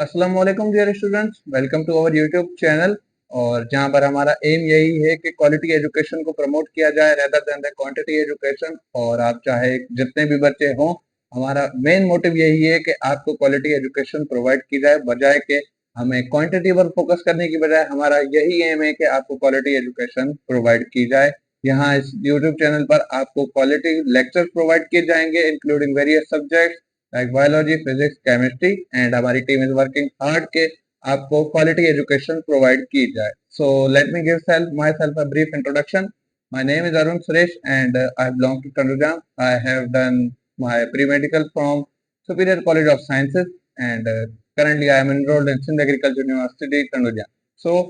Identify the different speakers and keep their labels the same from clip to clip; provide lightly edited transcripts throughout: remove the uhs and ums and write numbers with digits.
Speaker 1: अस्सलाम वालेकुम dear students, welcome to our YouTube channel. और जहां पर हमारा एम यही है कि क्वालिटी एजुकेशन को प्रमोट किया जाए rather than the quantity education. और आप चाहे जितने भी बच्चे हों, हमारा मेन मोटिव यही है कि आपको क्वालिटी एजुकेशन प्रोवाइड की जाए, बजाय के हमें क्वांटिटी पर फोकस करने की बजाय हमारा यही एम है कि आपको क्वालिटी एजुकेशन प्रोवाइड की जाए। यहाँ इस यूट्यूब चैनल पर आपको क्वालिटी लेक्चर प्रोवाइड किए जाएंगे including various subjects like biology, physics, chemistry. And हमारी टीम इज वर्किंग हार्ड के आपको क्वालिटी एजुकेशन प्रोवाइड की जाए। So let me give my self a brief introduction. My name is Arun Suresh and I belong to Tandujam. I have done my pre-medical from Superior College of Sciences and currently I am enrolled in Sindh Agriculture University, Tandujam. So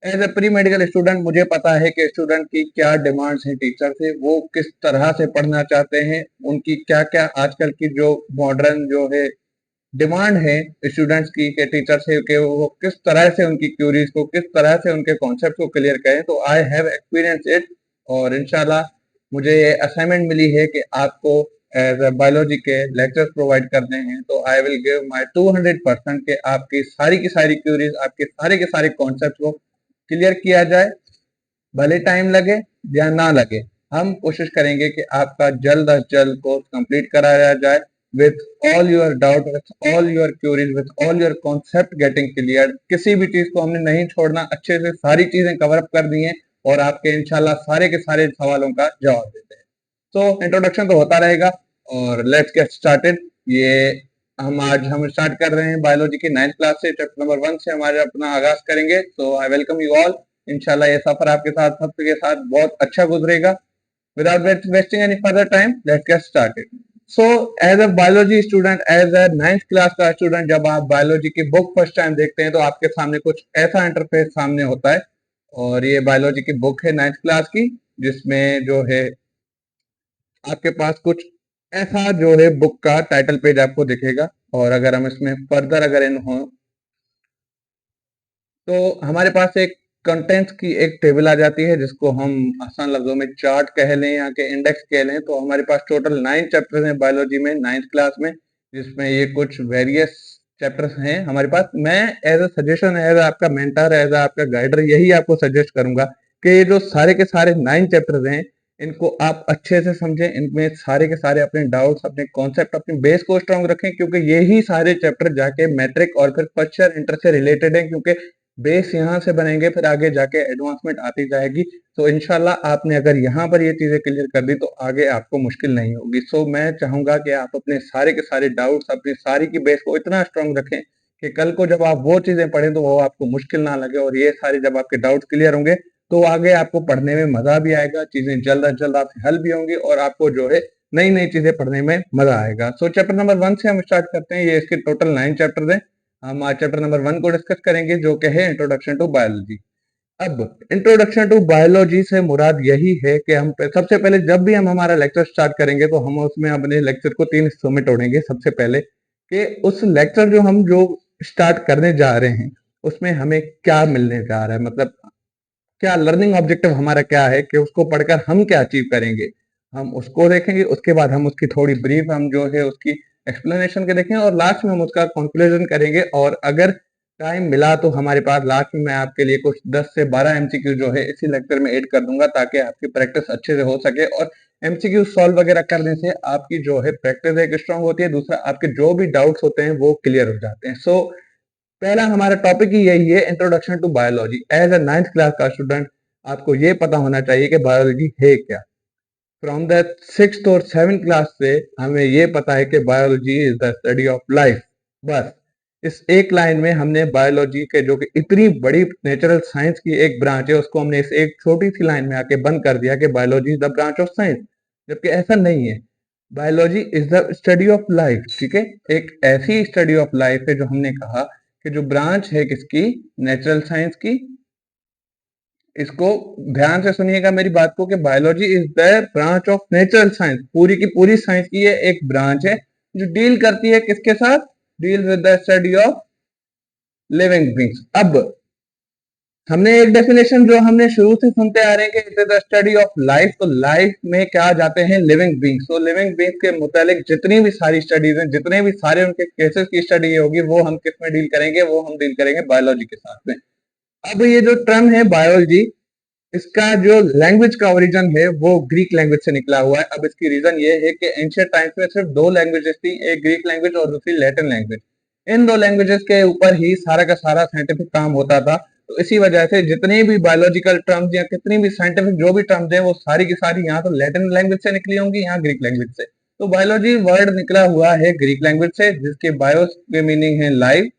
Speaker 1: as a pre medical student मुझे पता है कि student की क्या demands हैं teacher से, वो किस तरह से पढ़ना चाहते हैं, उनकी क्या क्या आजकल की जो मॉडर्न जो है डिमांड है स्टूडेंट्स की के टीचर से कि वो किस तरह से उनकी क्यूरीज को, किस तरह से उनके कॉन्सेप्ट को क्लियर करें। तो आई हैव एक्सपीरियंस इट और इंशाल्लाह मुझे ये असाइनमेंट मिली है कि आपको एज ए बायोलॉजी के लेक्चर्स प्रोवाइड करने हैं। तो आई विल गिव माई 200% के आपकी सारी की सारी क्यूरीज, आपके सारे के सारे कॉन्सेप्ट को क्लियर किया जाए, भले टाइम लगे या ना लगे। हम कोशिश करेंगे कि आपका जल्द अज जल्द कोर्स कंप्लीट कराया जाए with all your doubt, with all your queries, with all your concept getting clear. किसी भी चीज को हमने नहीं छोड़ना, अच्छे से सारी चीजें कवर अप कर दी हैं और आपके इंशाल्लाह सारे के सारे सवालों का जवाब देते हैं। तो इंट्रोडक्शन तो होता रहेगा और लेट्स गेट स्टार्टेड। ये हम स्टार्ट कर रहे हैं बायोलॉजी की 9th क्लास से, चैप्टर नंबर 1 से हमारे अपना आगाज करेंगे। सो आई वेलकम यू ऑल। इंशाल्लाह ये सफर आपके साथ सबके साथ बहुत अच्छा गुजरेगा। Without wasting any further time, let's get started. So as a biology student, as a 9th class का स्टूडेंट, जब आप बायोलॉजी की बुक फर्स्ट टाइम देखते हैं तो आपके सामने कुछ ऐसा इंटरफेस सामने होता है। और ये बायोलॉजी की बुक है 9th क्लास की, जिसमें जो है आपके पास कुछ ऐसा जो है बुक का टाइटल पेज आपको दिखेगा। और अगर हम इसमें फर्दर अगर इन हो तो हमारे पास एक कंटेंट्स की एक टेबल आ जाती है, जिसको हम आसान लफ्जों में चार्ट कह लें या के इंडेक्स कह लें। तो हमारे पास टोटल 9 चैप्टर्स हैं बायोलॉजी में 9th क्लास में, जिसमें ये कुछ वेरियस चैप्टर्स हैं हमारे पास। मैं एज अ सजेशन, एज आपका मेंटर, एज आपका गाइडर यही आपको सजेस्ट करूंगा कि ये जो सारे के सारे 9 चैप्टर्स हैं, इनको आप अच्छे से समझें, इनमें सारे के सारे अपने डाउट्स, अपने कॉन्सेप्ट, अपनी बेस को स्ट्रॉन्ग रखें, क्योंकि यही सारे चैप्टर जाके मैट्रिक और फिर फर्स्ट ईयर इंटर से रिलेटेड है। क्योंकि बेस यहाँ से बनेंगे, फिर आगे जाके एडवांसमेंट आती जाएगी। तो इंशाल्लाह आपने अगर यहाँ पर ये चीजें क्लियर कर दी तो आगे आपको मुश्किल नहीं होगी। सो मैं चाहूंगा कि आप अपने सारे के सारे डाउट्स, अपनी सारी की बेस को इतना स्ट्रांग रखें कि कल को जब आप वो चीजें पढ़ें तो वो आपको मुश्किल ना लगे। और ये सारे जब आपके डाउट्स क्लियर होंगे तो आगे आपको पढ़ने में मजा भी आएगा, चीजें जल्द अज जल्द आपसे हल भी होंगी और आपको जो है नई नई चीजें पढ़ने में मजा आएगा। सो चैप्टर नंबर 1 से हम स्टार्ट करते हैं। ये इसके टोटल 9 चैप्टर हैं। हम आज चैप्टर नंबर 1 को डिस्कस करेंगे, जो कि है इंट्रोडक्शन टू बायोलॉजी। अब इंट्रोडक्शन टू बायोलॉजी से मुराद यही है कि हम सबसे पहले जब भी हम हमारा लेक्चर स्टार्ट करेंगे तो हम उसमें अपने लेक्चर को 3 हिस्सों में तोड़ेंगे। सबसे पहले कि उस लेक्चर जो स्टार्ट करने जा रहे हैं उसमें हमें क्या मिलने जा रहा है, मतलब क्या लर्निंग ऑब्जेक्टिव हमारा क्या है, कि उसको पढ़कर हम क्या अचीव करेंगे, हम उसको देखेंगे। उसके बाद हम उसकी थोड़ी ब्रीफ हम जो है उसकी एक्सप्लेनेशन के देखेंगे और लास्ट में हम उसका कंक्लूजन करेंगे। और अगर टाइम मिला तो हमारे पास लास्ट में मैं आपके लिए कुछ 10 से 12 एमसीक्यू जो है इसी लेक्चर में ऐड कर दूंगा, ताकि आपकी प्रैक्टिस अच्छे से हो सके। और एमसीक्यू सॉल्व वगैरह करने से आपकी जो है प्रैक्टिस एक स्ट्रांग होती है, दूसरा आपके जो भी डाउट्स होते हैं वो क्लियर हो जाते हैं। सो पहला हमारा टॉपिक ही यही है, introduction to biology. As a 9th class का स्टूडेंट आपको ये पता होना चाहिए कि बायोलॉजी है क्या। फ्रॉम द 6th और 7th क्लास से हमें ये पता है कि biology is the study of life. बस इस एक लाइन में हमने बायोलॉजी के, जो कि इतनी बड़ी नेचुरल साइंस की एक ब्रांच है, उसको हमने इस एक छोटी सी लाइन में आके बंद कर दिया कि biology is the branch of science. जबकि ऐसा नहीं है, biology is the study of life. ठीक है, एक ऐसी स्टडी ऑफ लाइफ है जो हमने कहा कि जो ब्रांच है किसकी, नेचुरल साइंस की। इसको ध्यान से सुनिएगा मेरी बात को, कि biology is the branch of natural science. पूरी की पूरी साइंस की ये एक ब्रांच है जो डील करती है किसके साथ, deal with the study of living beings. अब हमने एक डेफिनेशन जो हमने शुरू से सुनते आ रहे हैं कि it is the study of life, तो लाइफ में क्या जाते हैं लिविंग बींग्स। तो लिविंग बींग्स के मुतालिक जितनी भी सारी स्टडीज हैं, जितने भी सारे उनके केसेस की स्टडी होगी, वो हम किस में डील करेंगे, वो हम डील करेंगे बायोलॉजी के साथ में। अब ये जो टर्म है बायोलॉजी, इसका जो लैंग्वेज का ओरिजिन है वो ग्रीक लैंग्वेज से निकला हुआ है। अब इसकी रीजन ये है कि एंशिएंट टाइम्स में सिर्फ दो लैंग्वेजेस थी, एक ग्रीक लैंग्वेज और दूसरी लैटिन लैंग्वेज। इन दो लैंग्वेजेस के ऊपर ही सारा का सारा साइंटिफिक काम होता था। तो इसी वजह से जितनी भी बायोलॉजिकल टर्म्स या कितनी भी साइंटिफिक जो भी टर्म्स हैं, वो सारी की सारी यहाँ तो लैटिन लैंग्वेज से निकली होंगी, यहाँ ग्रीक लैंग्वेज से। तो बायोलॉजी वर्ड निकला हुआ है ग्रीक लैंग्वेज से, जिसके बायोस के मीनिंग है लाइफ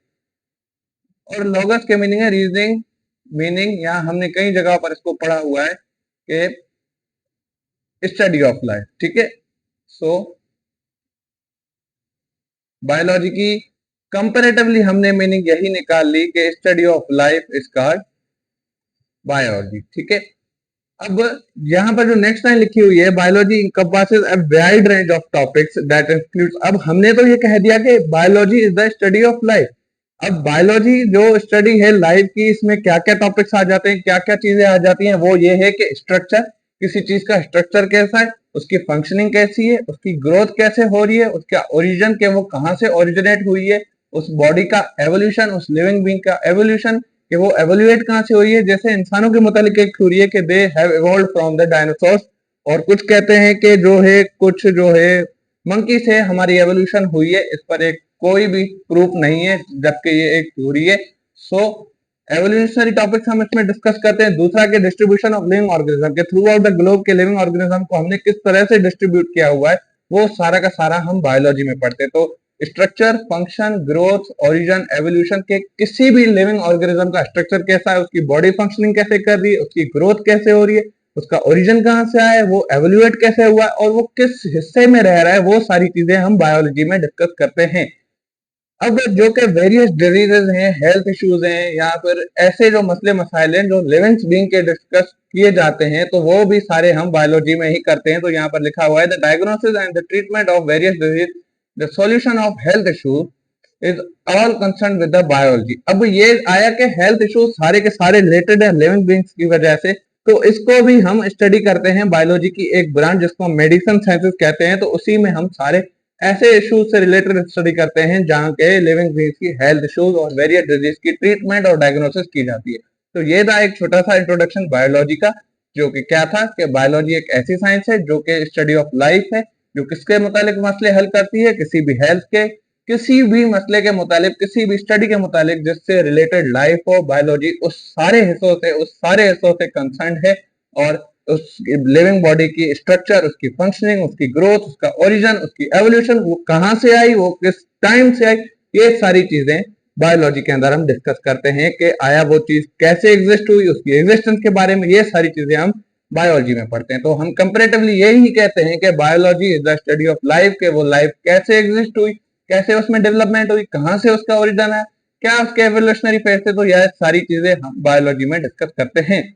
Speaker 1: और लोगस के मीनिंग है रीजनिंग मीनिंग। यहाँ हमने कई जगह पर इसको पढ़ा हुआ है कि स्टडी ऑफ लाइफ। ठीक है, सो बायोलॉजी की कंपैरेटिवली हमने मीनिंग यही निकाल ली कि study of life is called biology. ठीक है, अब यहाँ पर जो नेक्स्ट लाइन लिखी हुई है, biology encompasses a wide range of topics that includes। अब हमने तो ये कह दिया कि biology is the study of life. अब बायोलॉजी जो स्टडी है लाइफ की, इसमें क्या क्या टॉपिक्स आ जाते हैं, क्या क्या चीजें आ जाती हैं, वो ये है कि स्ट्रक्चर, किसी चीज का स्ट्रक्चर कैसा है, उसकी फंक्शनिंग कैसी है, उसकी ग्रोथ कैसे हो रही है, उसका ओरिजिन के वो कहाँ से ओरिजिनेट हुई है, उस बॉडी का एवोल्यूशन, उस लिविंग बीइंग का एवोल्यूशन कि वो एवोल्यूएट कहाँ से हुई है। जैसे इंसानों के मुतालिक एक थ्योरी है कि they have evolved from the dinosaurs, और कुछ कहते हैं कि जो है कुछ जो है मंकी से हमारी एवोल्यूशन हुई है। इस पर एक कोई भी प्रूफ नहीं है, जबकि ये एक थ्योरी है। सो एवोल्यूशनरी टॉपिक्स हम इसमें डिस्कस करते हैं। दूसरा के डिस्ट्रीब्यूशन ऑफ लिविंग ऑर्गेनिज्म के थ्रू आउट द ग्लोब के लिविंग ऑर्गेनिज्म को हमने किस तरह से डिस्ट्रीब्यूट किया हुआ है, वो सारा का सारा हम बायोलॉजी में पढ़ते हैं। तो structure, function, growth, origin, evolution के किसी भी लिविंग ऑर्गेनिज्म का स्ट्रक्चर कैसा है, उसकी बॉडी फंक्शनिंग कैसे कर रही है, उसकी ग्रोथ कैसे हो रही है, उसका ओरिजिन कहाँ से आया है, वो एवोल्यूएट कैसे हुआ है और वो किस हिस्से में रह रहा है, वो सारी चीजें हम बायोलॉजी में डिस्कस करते हैं। अब जो कि वेरियस डिजीजेज हैं, हेल्थ इश्यूज हैं, या फिर ऐसे जो मसले मसाइल हैं जो लिविंग बीइंग के डिस्कस किए जाते हैं, तो वो भी सारे हम बायोलॉजी में ही करते हैं। तो यहाँ पर लिखा हुआ है the diagnosis and the treatment of various disease, the solution of health issues is all concern with the biology. अब ये आया कि हेल्थ इश्यूज सारे के सारे रिलेटेड है लिविंग बीइंग्स की वजह से, तो इसको भी हम स्टडी करते हैं। बायोलॉजी की एक ब्रांच जिसको हम मेडिसिन साइंसेस कहते हैं, तो उसी में हम सारे ऐसे इश्यूज से रिलेटेड स्टडी करते हैं जहाँ के लिविंग बीइंग्स की हेल्थ इश्यूज और वेरियस डिजीज की ट्रीटमेंट और डायग्नोसिस की जाती है। तो ये था एक छोटा सा इंट्रोडक्शन बायोलॉजी का, जो कि क्या था कि बायोलॉजी एक ऐसी साइंस है जो कि स्टडी ऑफ लाइफ है, जो किसके मुतालिक मसले हल करती है, किसी भी हेल्थ के, किसी भी मसले के मुतालिक, किसी भी स्टडी के मुतालिक जिससे रिलेटेड लाइफ हो, बायोलॉजी उस सारे हिस्सों से कंसर्न है। और उस लिविंग बॉडी की स्ट्रक्चर, उसकी फंक्शनिंग, उसकी ग्रोथ, उसका ओरिजिन, उसकी एवोल्यूशन, वो कहाँ से आई, वो किस टाइम से आई, ये सारी चीजें बायोलॉजी के अंदर हम डिस्कस करते हैं कि आया वो चीज कैसे एग्जिस्ट हुई, उसकी एग्जिस्टेंस के बारे में ये सारी चीजें हम बायोलॉजी में पढ़ते हैं। तो हम कंपैरेटिवली यही कहते हैं कि biology is the study of life, के वो लाइफ कैसे एग्जिस्ट हुई, कैसे उसमें डेवलपमेंट हुई, कहाँ से उसका ओरिजिन है, क्या उसके एवोल्यूशनरी फेज थे। तो यह सारी चीजें हम बायोलॉजी में डिस्कस करते हैं।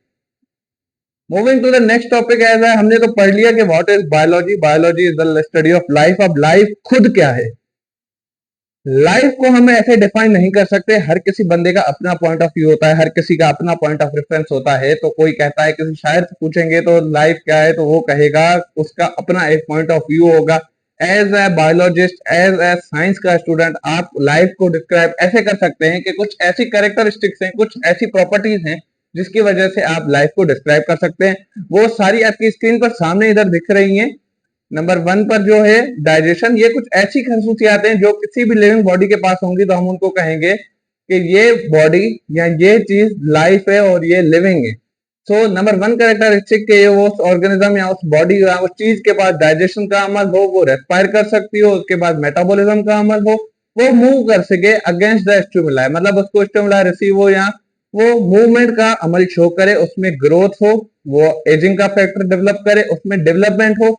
Speaker 1: Moving to the next topic, as है हमने तो पढ़ लिया कि what is biology. Biology is the study of life. अब लाइफ खुद क्या है? लाइफ को हम ऐसे डिफाइन नहीं कर सकते। हर किसी बंदे का अपना पॉइंट ऑफ व्यू होता है, हर किसी का अपना पॉइंट ऑफ रेफरेंस होता है। तो कोई कहता है, किसी शायर से पूछेंगे तो लाइफ क्या है, तो वो कहेगा उसका अपना एक पॉइंट ऑफ व्यू होगा। As a biologist, as a science का स्टूडेंट, आप लाइफ को डिस्क्राइब ऐसे कर सकते हैं कि कुछ ऐसी कैरेक्टरिस्टिक्स हैं, कुछ ऐसी प्रॉपर्टीज हैं जिसकी वजह से आप लाइफ को डिस्क्राइब कर सकते हैं। वो सारी आपकी स्क्रीन पर सामने इधर दिख रही हैं। नंबर 1 पर जो है डाइजेशन, ये कुछ ऐसी खसूसियात हैं जो किसी भी लिविंग बॉडी के पास होंगी तो हम उनको कहेंगे कि ये बॉडी या ये चीज लाइफ है और ये लिविंग है। सो नंबर 1 कैरेक्टरिस्टिक के वो ऑर्गेनिज्म या उस बॉडी या उस चीज के पास डाइजेशन का अमल हो, वो रेस्पायर कर सकती हो, उसके बाद मेटाबॉलिज्म का अमल हो, वो मूव कर सके अगेंस्ट द स्टिमुलाई, मतलब उसको स्टिमुलाई रिसीव हो या वो मूवमेंट का अमल शो करे, उसमें ग्रोथ हो, वो एजिंग का फैक्टर डेवलप करे, उसमें डेवलपमेंट हो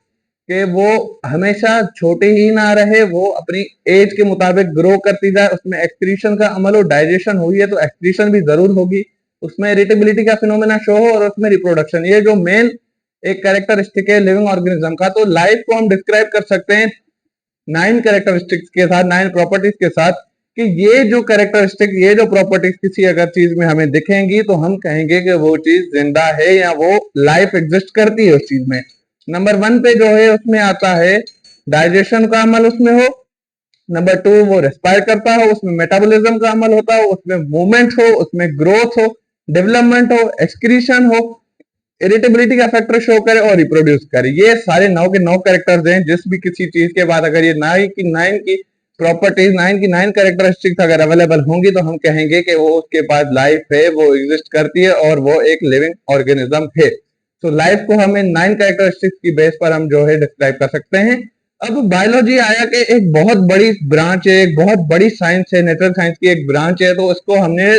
Speaker 1: कि वो हमेशा छोटे ही ना रहे, वो अपनी एज के मुताबिक ग्रो करती जाए, उसमें एक्सक्रीशन का अमल हो, डाइजेशन हुई है तो एक्सक्रीशन भी जरूर होगी, उसमें इरिटेबिलिटी का फिनोमेना शो हो और उसमें रिप्रोडक्शन। ये जो मेन एक कैरेक्टरिस्टिक है लिविंग ऑर्गेनिज्म का। तो लाइफ को हम डिस्क्राइब कर सकते हैं 9 कैरेक्टरिस्टिक्स के साथ, 9 प्रॉपर्टीज के साथ। कि ये जो कैरेक्टरिस्टिक, ये जो प्रॉपर्टीज किसी अगर चीज में हमें दिखेंगी तो हम कहेंगे कि वो चीज जिंदा है या वो लाइफ एग्जिस्ट करती है उस चीज में। नंबर 1 पे जो है उसमें आता है डाइजेशन का अमल उसमें हो। नंबर 2 वो रेस्पायर करता हो, उसमें मेटाबॉलिज्म का अमल होता हो, उसमें मूवमेंट हो, उसमें ग्रोथ हो, डेवलपमेंट हो, एक्सक्रीशन हो, इरिटेबिलिटी का फैक्टर शो करे और रिप्रोड्यूस करे। ये सारे 9 के 9 कैरेक्टर्स हैं। जिस भी किसी चीज के बाद अगर ये 9 की 9 की प्रॉपर्टीज, 9 की 9 कैरेक्टरिस्टिक्स अगर अवेलेबल होंगी तो हम कहेंगे कि वो उसके पास लाइफ है, वो एग्जिस्ट करती है और वो एक लिविंग ऑर्गेनिज्म है। तो लाइफ को हमें 9 कैरेक्टरिस्टिक्स की बेस पर हम जो है डिस्क्राइब कर सकते हैं। अब बायोलॉजी आया कि एक बहुत बड़ी ब्रांच है, एक बहुत बड़ी साइंस है, नेचुरल साइंस की एक ब्रांच है। तो इसको हमने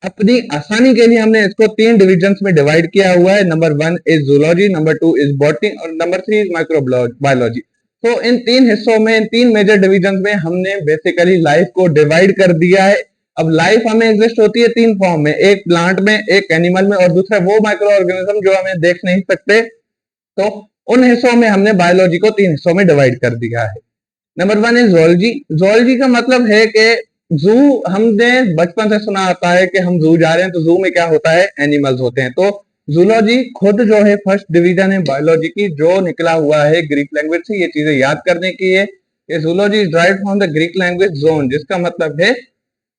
Speaker 1: अपनी आसानी के लिए हमने इसको 3 डिविजन्स में डिवाइड किया हुआ है। Number 1 is zoology, number 2 is botany और नंबर 3 इज माइक्रोबायोलॉजी। तो इन 3 हिस्सों में, इन 3 मेजर डिविजन्स में हमने बेसिकली लाइफ को डिवाइड कर दिया है। अब लाइफ हमें एग्जिस्ट होती है 3 फॉर्म में, एक प्लांट में, एक एनिमल में और दूसरा वो माइक्रो ऑर्गेनिज्म जो हमें देख नहीं सकते। तो उन हिस्सों में हमने बायोलॉजी को 3 हिस्सों में डिवाइड कर दिया है। Number 1 is zoology. जोलॉजी का मतलब है कि जू, हमने बचपन से सुना आता है कि हम जू जा रहे हैं तो जू में क्या होता है, एनिमल्स होते हैं। तो जूलॉजी खुद जो है फर्स्ट डिवीजन है बायोलॉजी की, जो निकला हुआ है ग्रीक लैंग्वेज से। ये चीजें याद करने की है कि zoology is derived from the Greek language zone, जिसका मतलब है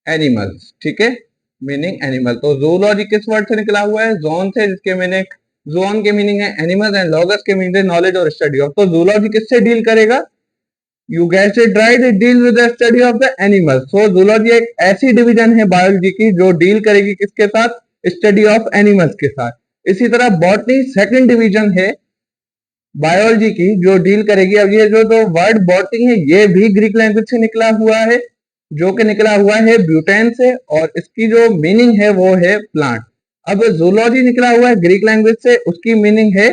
Speaker 1: एनिमल्स। ठीक है, मीनिंग एनिमल। तो जूलॉजी किस वर्ड से निकला हुआ है, जोन से, जिसके मीनिंग, जोन के मीनिंग है एनिमल्स एंड लॉगस के मीनिंग है नॉलेज और स्टडी ऑफ। तो जूलॉजी किससे डील करेगा, you get it right, it deal with the study of the animals. So zoology एक ऐसी डिवीजन है बायोलॉजी की जो डील करेगी किसके साथ, स्टडी ऑफ एनिमल्स के साथ। इसी तरह बॉटनी सेकंड डिवीजन है बायोलॉजी की जो डील करेगी। अब ये जो वर्ड बॉटनी है ये भी ग्रीक लैंग्वेज से निकला हुआ है, जो कि निकला हुआ है ब्यूटेन से, और इसकी जो मीनिंग है वो है प्लांट। अब जूलॉजी निकला हुआ है ग्रीक लैंग्वेज से, उसकी मीनिंग है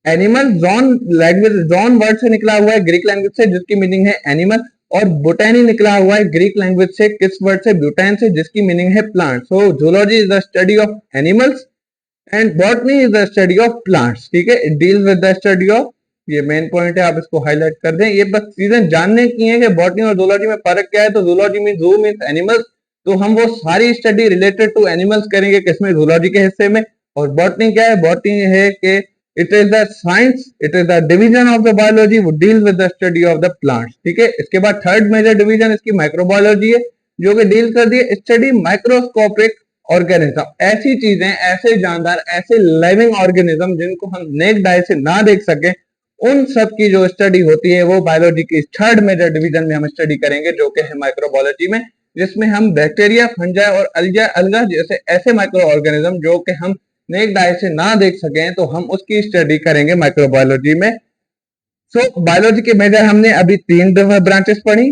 Speaker 1: animal. Zone language, John word से निकला हुआ है ग्रीक लैंग्वेज से, जिसकी मीनिंग है एनिमल। और बोटेनी निकला हुआ है ग्रीक लैंग्वेज से, किस वर्ड से, ब्यूटेन से, जिसकी मीनिंग है plant. So zoology is the study of animals and botany is the study of plants. ठीक है, it deals with the study of, ये मेन पॉइंट है, आप इसको हाईलाइट कर दें। ये बस चीजें जानने की है कि बॉटनी और जूलॉजी में फर्क क्या है। तो जूलॉजी मीन जू मीन एनिमल्स, तो हम वो सारी स्टडी रिलेटेड टू एनिमल्स करेंगे किसमें, जूलॉजी के हिस्से में। और बॉटनी क्या है, बॉटनी है कि it is the science, it is the division of the biology who deals with the study of the plants। ठीक है, इसके बाद थर्ड मेजर डिवीजन इसकी माइक्रोबायोलॉजी है, जो कि डील कर दी है स्टडी माइक्रोस्कोपिक ऑर्गेनिज्म, ऐसी चीजें, ऐसे जानदार, ऐसे लिविंग ऑर्गेनिज्म जिनको हम नेक्ड आई से ना देख सके, उन सब की जो स्टडी होती है वो बायोलॉजी की थर्ड मेजर डिवीजन में हम स्टडी करेंगे, जो कि है माइक्रोबायोलॉजी में, जिसमें हम बैक्टीरिया, फंजाई और अलगा जैसे ऐसे माइक्रो ऑर्गेनिज्म जो कि हम नेक्ड आई से ना देख सकें तो हम उसकी स्टडी करेंगे माइक्रोबायोलॉजी में। सो बायोलॉजी के मेजर हमने अभी 3 ब्रांचेस पढ़ी।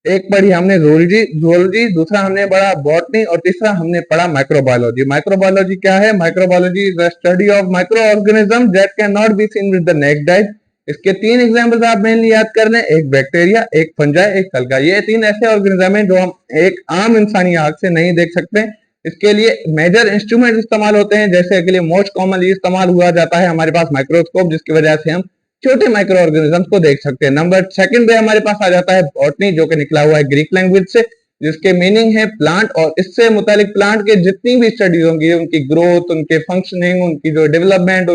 Speaker 1: एक पढ़ी हमने जूलॉजी, दूसरा हमने पढ़ा बॉटनी और तीसरा हमने पढ़ा माइक्रोबायोलॉजी। माइक्रोबायोलॉजी क्या है, microbiology is the study of micro organism that can not be seen with the necked आई। इसके 3 एग्जांपल्स आप मेनली याद कर लें, एक बैक्टीरिया, एक फंजाई, एक अलगा। ये 3 ऐसे ऑर्गेनिज्म हैं जो हम एक आम इंसानी आंख से नहीं देख सकते। इसके लिए मेजर इंस्ट्रूमेंट इस्तेमाल होते हैं, जैसे के लिए मोस्ट कॉमनली इस्तेमाल हुआ जाता है हमारे पास माइक्रोस्कोप, जिसकी वजह से हम छोटे माइक्रो ऑर्गेनिजम्स को देख सकते हैं। नंबर सेकंड पे हमारे पास आ जाता है बॉटनी, जो कि निकला हुआ है ग्रीक लैंग्वेज से, जिसके मीनिंग है प्लांट। और इससे मुतालिक प्लांट के जितनी भी स्टडीज होंगी, उनकी ग्रोथ, उनके फंक्शनिंग, उनकी जो डेवलपमेंट,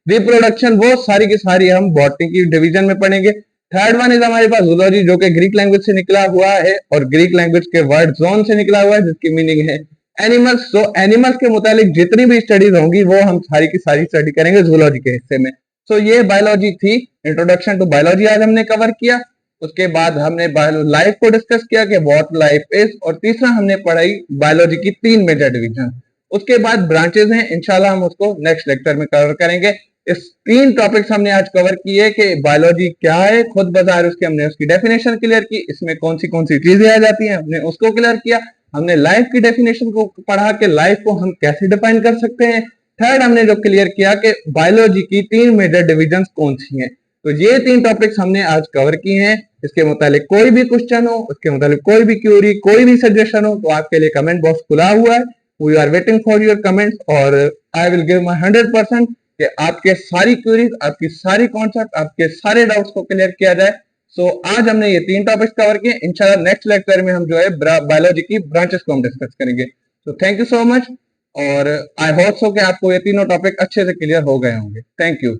Speaker 1: रिप्रोडक्शन, वो सारी की सारी हम बॉटनी की डिवीजन में पढ़ेंगे। थर्ड वन इज हमारे पास जूलॉजी, जो कि ग्रीक लैंग्वेज से निकला हुआ है और ग्रीक लैंग्वेज के वर्ड जोन से निकला हुआ है, जिसकी मीनिंग है एनिमल्स। तो एनिमल्स के मुतालिक जितनी भी स्टडीज होंगी वो हम सारी की सारी स्टडी करेंगे जूलॉजी के हिस्से में। सो ये बायोलॉजी थी, इंट्रोडक्शन टू बायोलॉजी आज हमने कवर किया। उसके बाद हमने लाइफ को डिस्कस किया कि व्हाट लाइफ इज, और तीसरा हमने पढ़ाई बायोलॉजी की 3 मेजर डिवीजन। उसके बाद ब्रांचेस हैं, इंशाल्लाह हम उसको नेक्स्ट लेक्चर में कवर करेंगे। इस 3 टॉपिक्स हमने आज कवर किए कि बायोलॉजी क्या है खुद बाजार, उसके हमने उसकी डेफिनेशन क्लियर की, इसमें कौन सी चीजें आ जाती हैं हमने उसको क्लियर किया। हमने लाइफ की डेफिनेशन को पढ़ा कि लाइफ को हम कैसे डिफाइन कर सकते हैं। थर्ड हमने जो क्लियर किया कि बायोलॉजी की 3 मेजर डिविजन्स कौन सी हैं। तो ये 3 टॉपिक्स हमने आज कवर किए हैं। इसके मुतालिक कोई भी क्वेश्चन हो, उसके मुतालिक कोई भी क्यूरी, कोई भी सजेशन हो, तो आपके लिए कमेंट बॉक्स खुला हुआ है। We are waiting for your comments और आई विल गिव माई 100% कि आपके सारी क्यूरीज, आपकी सारी कॉन्सेप्ट, आपके सारे डाउट्स को क्लियर किया जाए। सो आज हमने ये 3 टॉपिक्स कवर किए। इंशाल्लाह नेक्स्ट लेक्चर में हम जो है बायोलॉजी की ब्रांचेस को हम डिस्कस करेंगे। तो थैंक यू सो मच, और आई होप सो कि आपको ये तीनों टॉपिक अच्छे से क्लियर हो गए होंगे। Thank you.